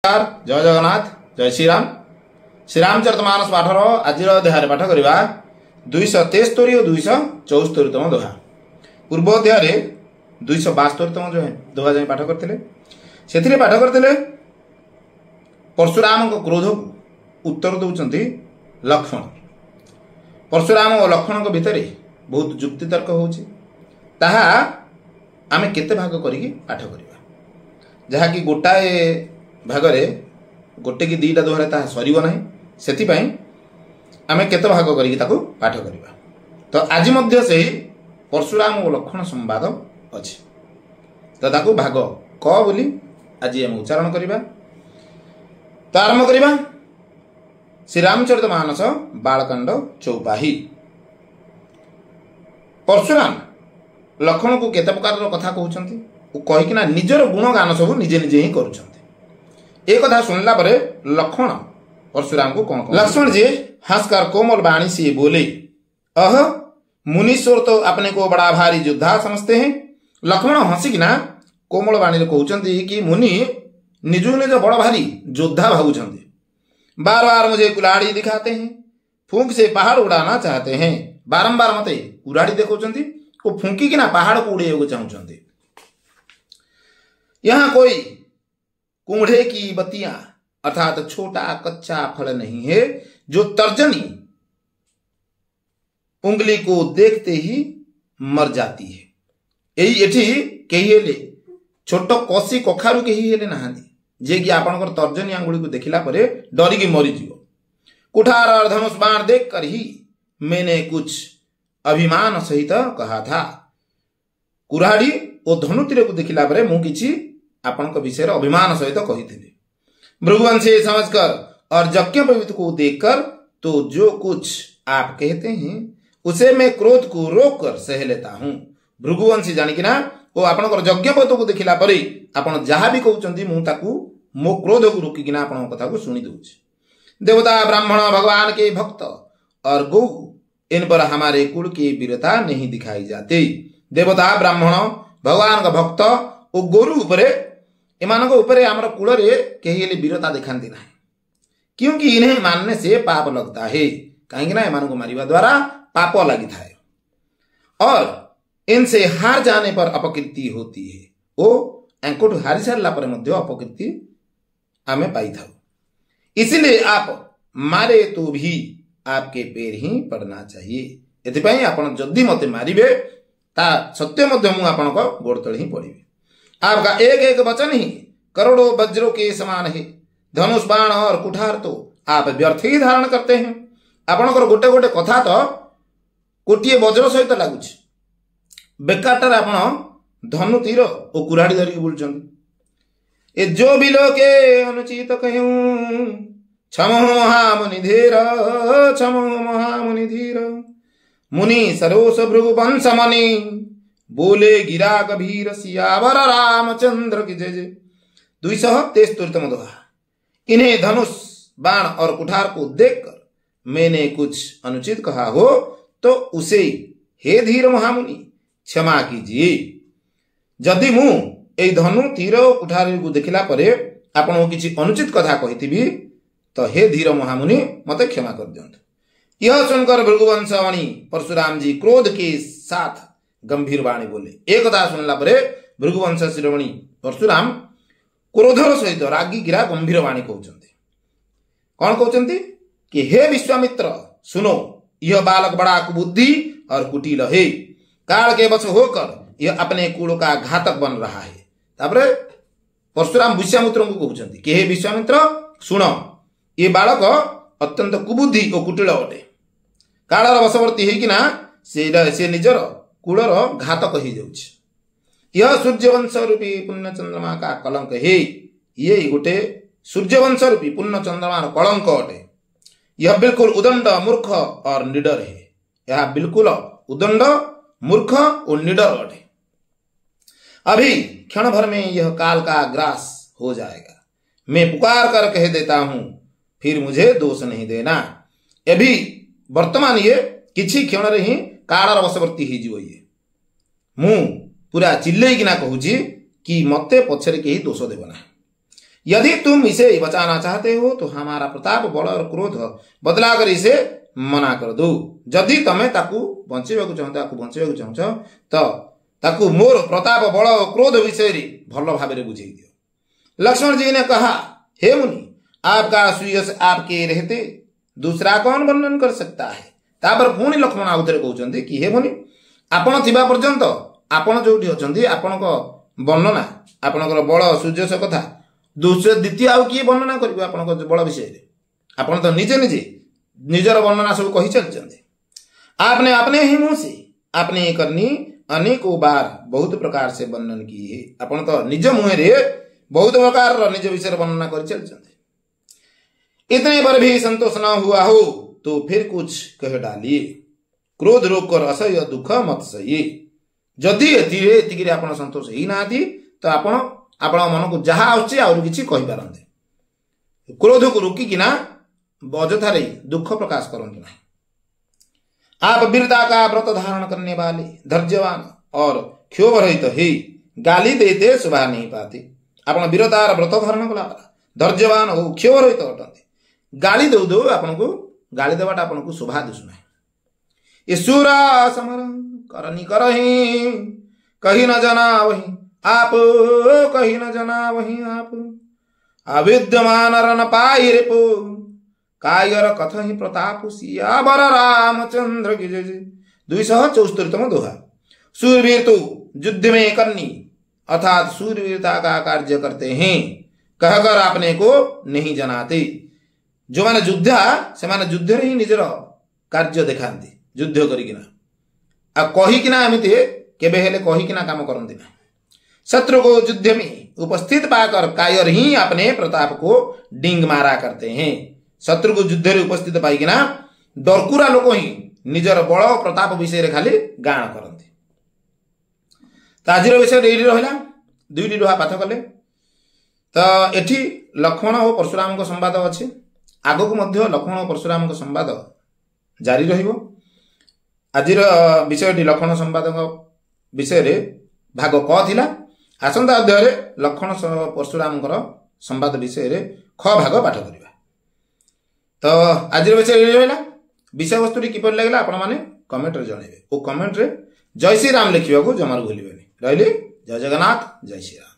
जय जगन्नाथ जय श्रीराम श्रीरामचरितमानस पाठर आज अध्याय पाठ करवा 273 और 274तम दोहा। पूर्व अध्याय 272तम जो दोहा जाए पाठ करते से पाठ करते परशुराम को क्रोध को उत्तर दौरान लक्ष्मण। परशुराम और लक्ष्मण भितर बहुत जुक्ति तर्क होता आमे केते भाग करिकी पाठ करवा जहाँकि गोटाए भागरे गोटे कि दीटा दोहरे ताहा सरीब नाही सेति पई आमे केते भाग करिकी ताको पाठ करवा। तो आज मध्य से परशुराम और लक्ष्मण संवाद अछि तो ताको भाग क बोली आज हम उच्चारण करवा। तो आरंभ करवा श्रीरामचरितमानस बालकांड चौपाही। परशुराम लक्ष्मण को केते प्रकार कथा कहउछंती कहीकिना निजर गुण गान सब निजे निजे ही करुछंती। एक कथा सुनला परे लक्ष्मण परशुराम को कौन लक्ष्मण जी हंसकर कोमल वाणी से बोले, अह मुनीश्वर तो अपने को बड़ा भारी योद्धा समझते हैं। लक्ष्मण हंसिकिना कोमल वाणी कहउछंती कि मुनि निजु निज बड़ा भारी योद्धा भावुछंती। बार बार मुझे कुल्हाड़ी दिखाते हैं, फूंक से पहाड़ उड़ाना चाहते हैं। बारंबार मते कुल्हाड़ी देखौछंती को फूंकी किना पहाड़ को उड़ेयको चाहउछंती। यहाँ कोई कुंभे की बत्तियां अर्थात छोटा कच्चा फल नहीं है जो तर्जनी उंगली को देखते ही मर जाती है। यही एठी कही हेले छोट कसी कखारु कही हेले नहांती जे कि आपनकर तर्जनी आंगुली को देखिला परे डरिकी मरी जियो। कुठार और धनुष बाण देख कर ही मैंने कुछ अभिमान सहित कहा था। कुराड़ी और धनुतीर को देखिला परे मु किछि आपनक विषय अभिमान सहित कही थी। भृगुवंशी समझकर और यज्ञोपवीत को देखकर तो जो कुछ आप कहते हैं उसे मैं क्रोध को रोक कर सह लेता हूं। भृगुवंशी जानिकिना वो आपनकर यज्ञोपवीत को देखिला परे आपण जहाँ भी कहउचंती मु ताकू मो क्रोध को रोकिकिना आपण कथा को सुनी दूची। देवता ब्राह्मण भगवान के भक्त और गौ इन पर हमारे कुल की वीरता नहीं दिखाई जाती। देवता ब्राह्मण भगवान का भक्त और गोरु उपरे एमानक उपरे आमर कुल रे कहीं वीरता दिखाती ना क्योंकि इन्हें मानने से पाप लगता है। कहीं एमान को मारिबा द्वारा पाप लगी था और इनसे हार जाने पर अपकृति होती है। वो एंकोट हारी सारा पर मध्य अपकृति आमे पाई था। इसलिए आप मारे तो भी आपके पैर ही पड़ना चाहिए। एथिपाई आपण जदि मते मारिबे ता सत्य मध्य मु आपनक गोड़ तळे ही पड़िबे। आपका एक एक वचन ही करोड़ों वज्रों के समान है। धनुष बाण और कुठार तो आप व्यर्थ ही धारण करते हैं। आपनकर गोटे गोटे कथा तो कोटिए वज्र सहित लगुच बेकारटार आपण धनु तीर और कुराड़ी धरिक बुलुचंती। ए जो बिलो के अनुचित कहूं क्षमो महामुनि धीर क्षमो महामुनि धीर मुनि सरोस भृगु वंश मणि बोले गिरा गभीर सियावर रामचंद्र की जय जय। 273तम दोहा। इन्हें धनुष बाण और कुठार को देखकर मैंने कुछ अनुचित कहा हो तो उसे हे धीर महामुनि क्षमा कीजिए। जदि मु ए धनु तीर कुठार को देखिला परे आपण किछि अनुचित कथा कहिथिबी तो हे धीर महामुनि मते क्षमा कर दियंतु। यह सुनकर भृगुवंश मणि परशुराम जी क्रोध के साथ गंभीर वाणी बोले। एकदा सुनला परे भृगुवंश शिरोमणि परशुराम क्रोधर सहित रागी गिरा गंभीर वाणी कहउचंती। कौन कहउचंती कि हे विश्वामित्र सुनो, यह बालक बड़ा कुबुद्धि और कुटिल है। काल के वश होकर यह अपने कुल का घातक बन रहा है। तापरे परशुराम विश्वामित्र को कहउचंती कि हे विश्वामित्र सुनो, ये बालक अत्यंत कुबुद्धि और कुटिल अटे। कालर वशवर्ती होकिना से निजर कुलर घातक ही जाउछि। यह सूर्यवंश रूपी पुण्य चंद्रमा का कलंक है। ये गोटे सूर्यवंश रूपी पुण्य चंद्रमार कलंक अटे। यह बिल्कुल उदंड मूर्ख और निडर है। यह बिल्कुल उदंड मूर्ख और निडर अटे। अभी क्षण भर में यह काल का ग्रास हो जाएगा। मैं पुकार कर कह देता हूं, फिर मुझे दोष नहीं देना। अभी वर्तमान ये किछि क्षण रे ही कालर वशवर्ती ही जीव। ये मु पूरा चिल्लैकिना कहूची कि मते पछरे केही दोष देबना। यदि तुम इसे बचाना चाहते हो तो हमारा प्रताप बल और क्रोध बदला कर इसे मना कर दो। जदि तमें ताकू बंचेबा चाहछ तो ताकू मोर प्रताप बल और क्रोध विषय भल भाव बुझे दियो। लक्ष्मण जी ने कहा, हे मुनि, आपका सुयश आपके रहते दूसरा कौन वर्णन कर सकता है। तापर पुणी लक्ष्मण आउथरे कहउछन्ति कि हे मुनि, आपण थिबा पर्यंत आपण जोठी अछन्ति आपण को वर्णना आपणकर बल सुयश कथा द्वितीय आउ किए वर्णना करिबो आपण को बल विषय रे। आपण तो निजे निजे निजर वर्णना सब कहि चलछन्ति। आपने अपने ही मुंह से आपने करनी अनेकों बार बहुत प्रकार से वर्णन किए। आपण तो निज मुंह रे बहुत प्रकार निज विषय वर्णना कर चलछन्ति। इतने पर भी संतोष न हुआ हो तो फिर कुछ कह डालिए। क्रोध रोक कर असह्य दुख मत सही। जदि एतिरे आपण संतोष ही नाथी तो आपण आपण मन को जहा आउछि आउर किछि कहि पारंते। क्रोध को रोकी किना अजथारे दुख प्रकाश करंतु नहीं। आप वीरता का व्रत धारण करने वाले धैर्यवान और क्षोभ रहित ही गाली देते शोभा नहीं पाते। आपण वीरतार व्रत धारण कला धैर्यवान और क्षोभ रहित अटंते। गाली दो दो आपण को गाली देवाटा आपण को शोभा दिसु नहीं। ईश्वरा समर करनी करही कहीं न जना वही आप, कहीं न जना वही आप। अविद्यमान रन पाई रिपु कायर कथ ही प्रताप सियावर रामचंद्र की जय। 274तम दोहा। सूरवीर तो युद्ध में करनी अर्थात सूरवीरता का कार्य करते हैं कहकर आपने को नहीं जनाते। जो माने युद्धा से माने युद्ध रे ही निजर कार्य देखांती युद्ध करिकिना आ कहिकिना एमिति केबे हेले कहिकिना काम करंती ना। शत्रु को युद्ध में उपस्थित पाकर कायर ही अपने प्रताप को डिंग मारा करते हैं। शत्रु को युद्ध रे उपस्थित पाइकिना डरकुरा लोक ही निजर बल प्रताप विषय खाली गाण करंती। तो आज विषय एठी रहिला। दुईटी दोहा पाठ कले तो एठी लक्ष्मण और परशुराम को संवाद अछि। आगो को मध्य लक्ष्मण और परशुराम को संवाद जारी रहिबो। आजिर विषयटी लक्ष्मण संवाद विषय रे भाग क थिला। आसंता अध्याय लक्ष्मण परशुराम संवाद विषय रे ख भाग पाठ करिबा। तो आज विषय रहा विषय वस्तु किपर लगला आपण माने कमेंट रे जणेबे। ओ कमेंट रे जय श्री राम लिखिबा को जमार भूलिबेनी। रहली जय जगन्नाथ, जय श्री राम।